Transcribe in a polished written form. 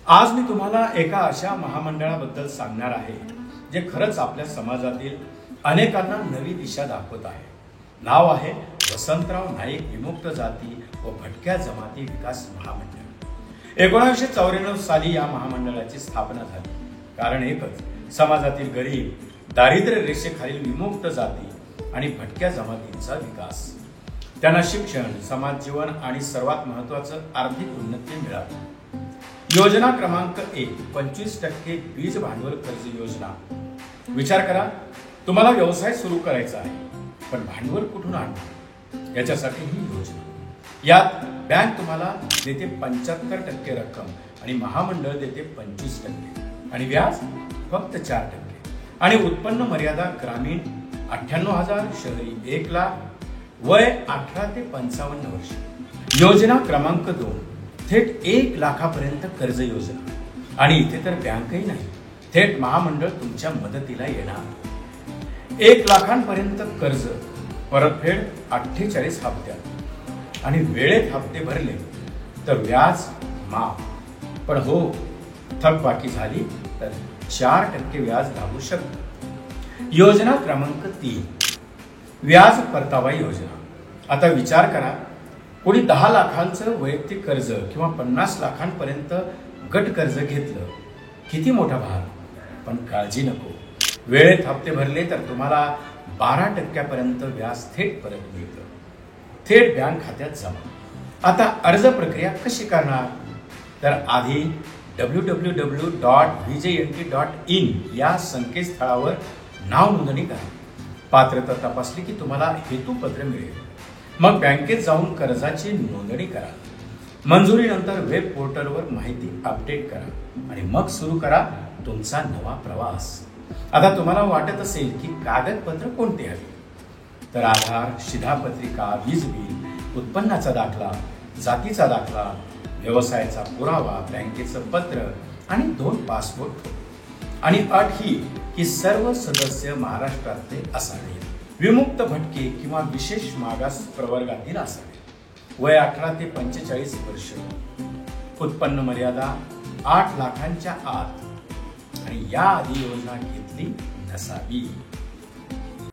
आज मी तुम्हाला एका अशा महामंडळाबद्दल सांगणार आहे जे खरंच आपल्या समाजातील अनेकांना नवी दिशा दाखवत आहे। नाव आहे वसंतराव नाईक विमुक्त जाती व भटक्या जमाती विकास महामंडळ। 1994 साली या महामंडळाची स्थापना झाली। कारण एकच, समाजातील गरीब, दारिद्र्य रेषेखालील विमुक्त जाती आणि भटक्या जमातींचा विकास, त्यांना शिक्षण, समाज जीवन आणि सर्वात महत्त्वाचं आर्थिक उन्नती मिळावी। योजना क्रमांक 1, 25% बीज भांडवल कर्ज योजना। विचार करा, तुम्हाला व्यवसाय सुरू करायचा आहे, पण भांडवल कुठून आणणार याच्यासाठी ही योजना। यात बँक तुम्हाला देते 75% रक्कम आणि महामंडळ देते 25% आणि व्याज फक्त 4%। आणि उत्पन्न मर्यादा ग्रामीण 98,000, शहरी 1 लाख, वय 18 ते 55 वर्ष। योजना क्रमांक 2, थेट 1 लाखापर्यंत कर्ज योजना। आणि इथे तर बँकही नाही, थेट महामंडळ तुमच्या मदतीला येणार। 1 लाखांपर्यंत कर्ज, परतफेड 48 हप्त्यात आणि वेळेत हप्ते भरले तर व्याज माफ। पण हो, थकबाकी झाली तर 4% व्याज लागू शकतं। योजना क्रमांक 3, व्याज परतावा योजना। आता विचार करा, कोणी 10 लाखांचं वैयक्तिक कर्ज किंवा 50 लाखांपर्यंत गट कर्ज घेतलं, किती मोठा भार। पण काळजी नको, वेळेत हप्ते भरले तर तुम्हाला 12% व्याज थेट परत मिळतं, थेट बँक खात्यात जमा। आता अर्ज प्रक्रिया कशी करणार? तर आधी www.vjnt.in या संकेतस्थळावर नाव नोंदणी करा। पात्रता तपासली की तुम्हाला हेतुपत्र मिळेल। मग बँकेत जाऊन कर्जाची नोंदणी करा। मंजुरीनंतर वेब पोर्टलवर माहिती अपडेट करा आणि मग सुरू करा तुमचा नवा प्रवास। आता तुम्हाला वाटत असेल की कागदपत्र कोणते हवे, तर आधार, शिधापत्रिका, वीज बिल, उत्पन्नाचा दाखला, जातीचा दाखला, व्यवसायाचा पुरावा, बँकेचं पत्र आणि 2 पासपोर्ट फोटो। आणि अट ही की सर्व सदस्य महाराष्ट्रातले असावेत, विमुक्त, भटके किंवा विशेष मागास प्रवर्गातील असावे, वय 18 ते 45 वर्ष, उत्पन्न मर्यादा 8 लाखांच्या आत आणि याआधी योजना घेतली नसावी।